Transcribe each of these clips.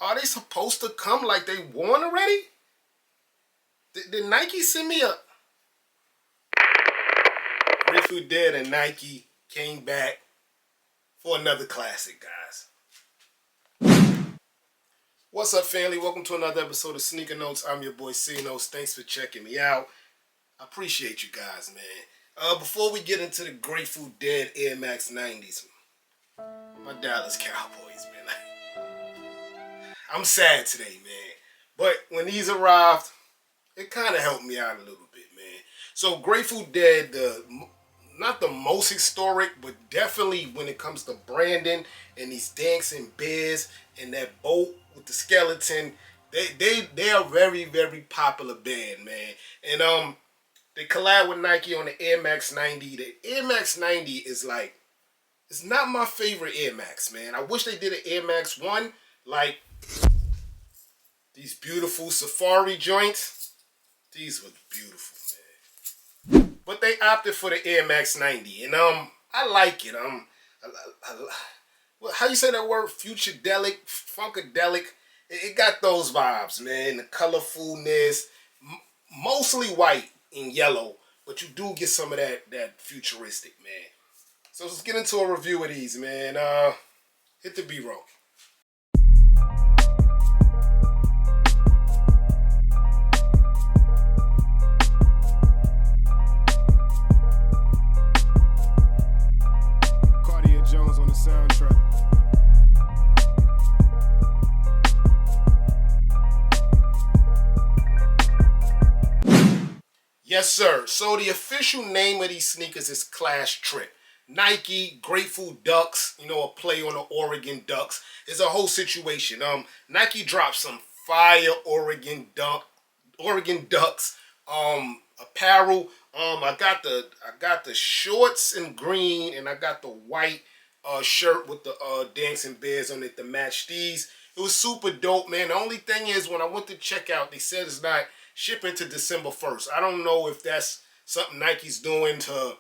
Are they supposed to come like they won already? Did Nike send me a... Grateful Dead and Nike came back for another classic, guys. What's up, family? Welcome to another episode of Sneaker Notes. I'm your boy C-Notes. Thanks for checking me out. I appreciate you guys, man. Before we get into the Grateful Dead Air Max 90s, my Dallas Cowboys, man. I'm sad today, man. But when these arrived, it kind of helped me out a little bit, man. So Grateful Dead, not the most historic, but definitely when it comes to branding and these dancing bears and that boat with the skeleton, they are very, very popular band, man. And they collab with Nike on the Air Max 90. The Air Max 90 is like, it's not my favorite Air Max, man. I wish they did an Air Max 1, like these beautiful safari joints. These were beautiful, man. But they opted for the Air Max 90, and I like it. How you say that word? Futuredelic, funkadelic. It got those vibes, man. The colorfulness, mostly white and yellow, but you do get some of that futuristic, man. So let's get into a review of these, man. Hit the B-roll. Jones on the soundtrack. Yes, sir. So the official name of these sneakers is Clash Trip. Nike, Grateful Ducks, you know, a play on the Oregon Ducks. It's a whole situation. Nike dropped some fire Oregon Ducks apparel. I got the shorts in green, and I got the white shirt with the dancing bears on it to match these. It was super dope, man. The only thing is, when I went to check out, they said it's not shipping to December 1st. I don't know if that's something Nike's doing to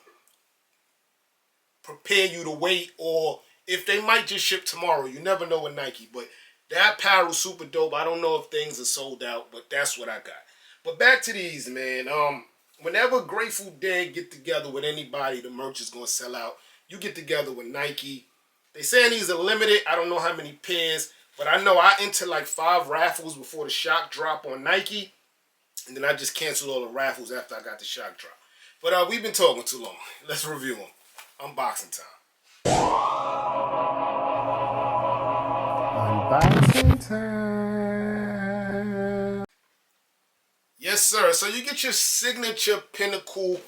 prepare you to wait, or if they might just ship tomorrow. You never know with Nike, but that apparel super dope. I don't know if things are sold out, but that's what I got. But back to these, man. Whenever Grateful Dead get together with anybody, the merch is gonna sell out. You get together with Nike. They saying these are limited. I don't know how many pairs, but I know I entered like 5 raffles before the shock drop on Nike, and then I just canceled all the raffles after I got the shock drop. But we've been talking too long. Let's review them. Unboxing time. Unboxing time. Yes, sir. So you get your signature Pinnacle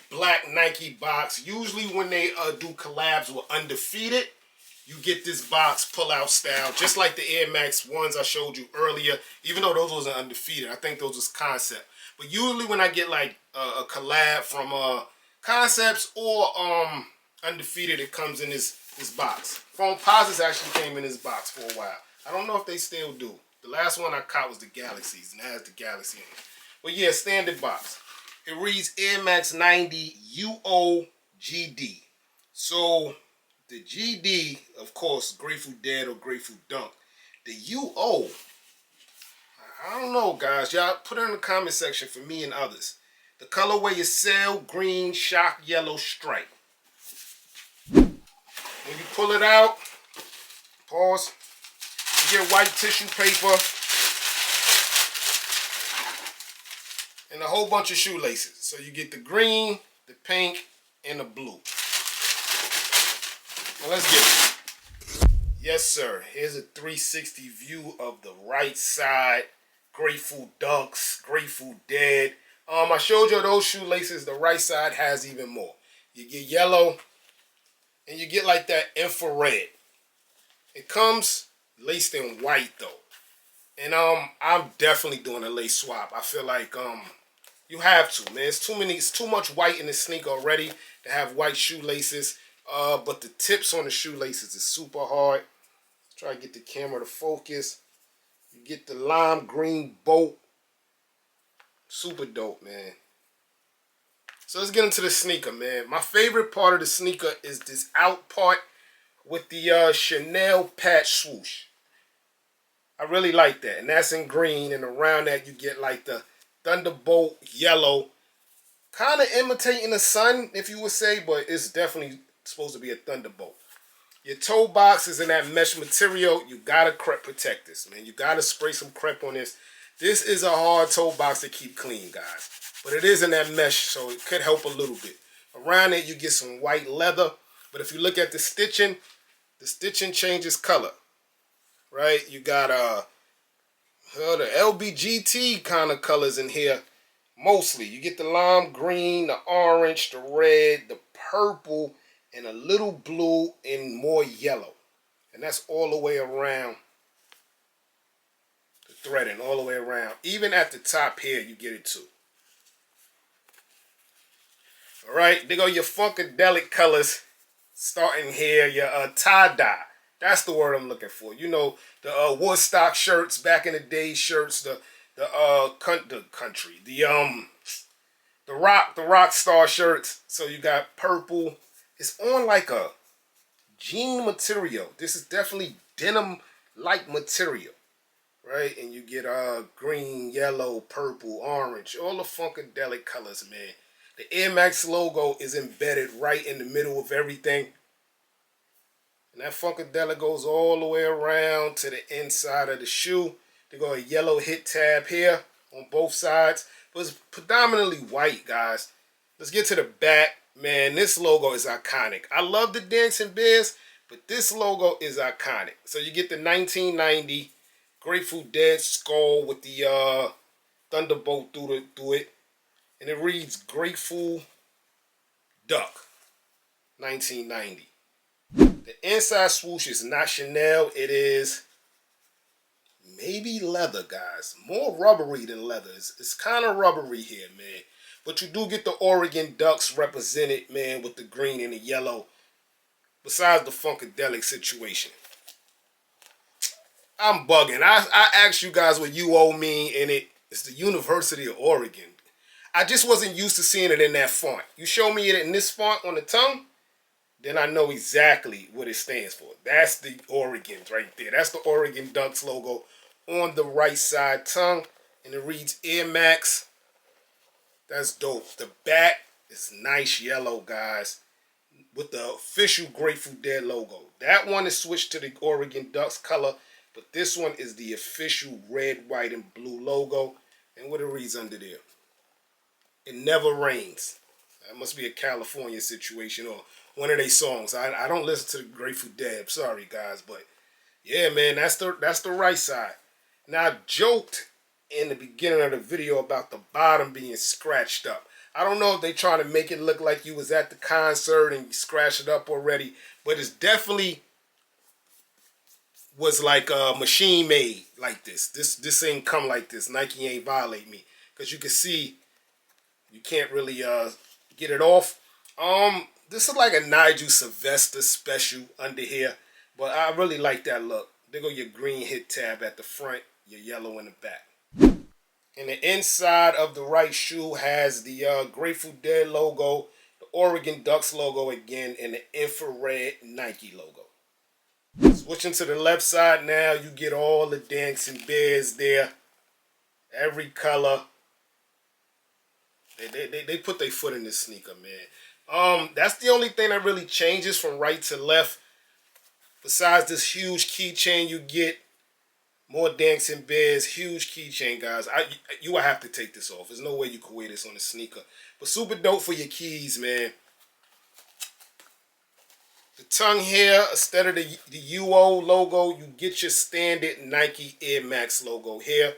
black Nike box. Usually when they do collabs with Undefeated, you get this box pull-out style, just like the Air Max 1s I showed you earlier, even though those wasn't Undefeated. I think those was Concept. But usually when I get like a collab from Concepts or Undefeated, it comes in this box. Foamposites actually came in this box for a while. I don't know if they still do. The last one I caught was the Galaxies, and it has the Galaxy in it. But yeah, standard box. It reads Air Max 90 UOGD. So the GD, of course, Grateful Dead or Grateful Dunk. The UO, I don't know, guys. Y'all put it in the comment section for me and others. The colorway is sail green shock yellow stripe. When you pull it out, pause, you get white tissue paper and a whole bunch of shoelaces. So you get the green, the pink, and the blue. Now let's get it. Yes, sir. Here's a 360 view of the right side. Grateful Dunks, Grateful Dead. I showed you those shoelaces. The right side has even more. You get yellow, and you get like that infrared. It comes laced in white though. And I'm definitely doing a lace swap. I feel like you have to, man. It's too much white in the sneaker already to have white shoelaces. But the tips on the shoelaces is super hard. Try to get the camera to focus. You get the lime green bolt. Super dope, man. So let's get into the sneaker, man. My favorite part of the sneaker is this out part with the Chanel patch swoosh. I really like that. And that's in green. And around that you get like the Thunderbolt yellow. Kind of imitating the sun, if you would say, but it's definitely supposed to be a Thunderbolt. Your toe box is in that mesh material. You gotta crep protect this, man. You gotta spray some crep on this. This is a hard toe box to keep clean, guys. But it is in that mesh, so it could help a little bit. Around it, you get some white leather. But if you look at the stitching changes color. Right? You got the LBGT kind of colors in here. Mostly. You get the lime green, the orange, the red, the purple, and a little blue and more yellow. And that's all the way around the threading, all the way around. Even at the top here, you get it too. Alright, there go your Funkadelic colors. Starting here, your tie-dye. That's the word I'm looking for. You know, the Woodstock shirts, back in the day shirts, the rock star shirts. So you got purple. It's on like a jean material. This is definitely denim-like material, right? And you get green, yellow, purple, orange, all the Funkadelic colors, man. The Air Max logo is embedded right in the middle of everything. And that Funkadelic goes all the way around to the inside of the shoe. They got a yellow hit tab here on both sides. But it's predominantly white, guys. Let's get to the back. Man, this logo is iconic. I love the Dancing Bears, but this logo is iconic. So you get the 1990 Grateful Dead skull with the Thunderbolt through it. And it reads Grateful Duck 1990. The inside swoosh is not Chanel. It is maybe leather, guys. More rubbery than leather. It's kind of rubbery here, man. But you do get the Oregon Ducks represented, man, with the green and the yellow. Besides the Funkadelic situation. I'm bugging. I asked you guys what UO mean, and it's the University of Oregon. I just wasn't used to seeing it in that font. You show me it in this font on the tongue, then I know exactly what it stands for. That's the Oregons right there. That's the Oregon Ducks logo on the right side tongue. And it reads Air Max. That's dope. The back is nice yellow, guys, with the official Grateful Dead logo. That one is switched to the Oregon Ducks color, but this one is the official red, white, and blue logo. And what it reads under there. It never rains. That must be a California situation or one of their songs. I don't listen to the Grateful Dead. Sorry, guys, but yeah, man, that's the right side. Now, I joked in the beginning of the video about the bottom being scratched up. I don't know if they trying to make it look like you was at the concert and you scratched it up already, but it's definitely was like machine made like this. This ain't come like this. Nike ain't violate me, because you can see you can't really get it off. This is like a Nigel Sylvester special under here, but I really like that look. There go your green hit tab at the front, your yellow in the back. And the inside of the right shoe has the Grateful Dead logo, the Oregon Ducks logo again, and the infrared Nike logo. Switching to the left side now, you get all the Dancing Bears there. Every color. They put their foot in this sneaker, man. That's the only thing that really changes from right to left. Besides this huge keychain you get. More Dancing Bears, huge keychain, guys. You will have to take this off. There's no way you can wear this on a sneaker. But super dope for your keys, man. The tongue here, instead of the UO logo, you get your standard Nike Air Max logo here.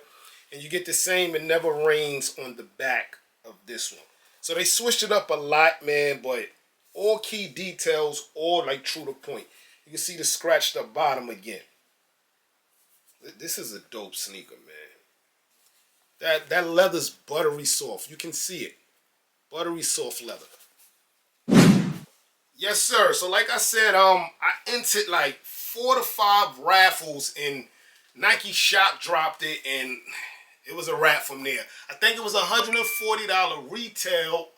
And you get the same It Never Rains on the back of this one. So they switched it up a lot, man, but all key details, all like true to point. You can see the scratched up bottom again. This is a dope sneaker, man. That leather's buttery soft. You can see it. Buttery soft leather. Yes, sir. So like I said, I entered like 4 to 5 raffles and Nike Shop dropped it and it was a wrap from there. I think it was $140 retail.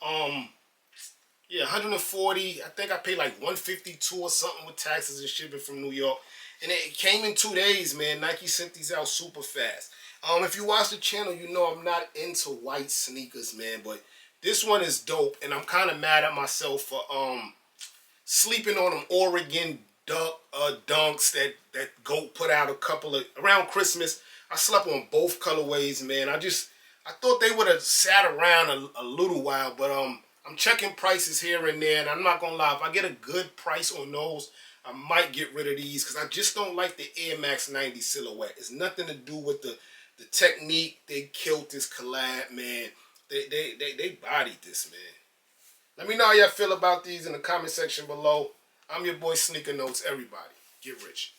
Yeah, $140. I think I paid like $152 or something with taxes and shipping from New York. And it came in 2 days, man. Nike sent these out super fast. If you watch the channel, you know I'm not into white sneakers, man. But this one is dope, and I'm kind of mad at myself for sleeping on them Oregon dunks that GOAT put out a couple of around Christmas. I slept on both colorways, man. I thought they would have sat around a little while, but I'm checking prices here and there, and I'm not gonna lie, if I get a good price on those, I might get rid of these because I just don't like the Air Max 90 silhouette. It's nothing to do with the technique. They killed this collab, man. They bodied this, man. Let me know how y'all feel about these in the comment section below. I'm your boy Sneaker Notes. Everybody, get rich.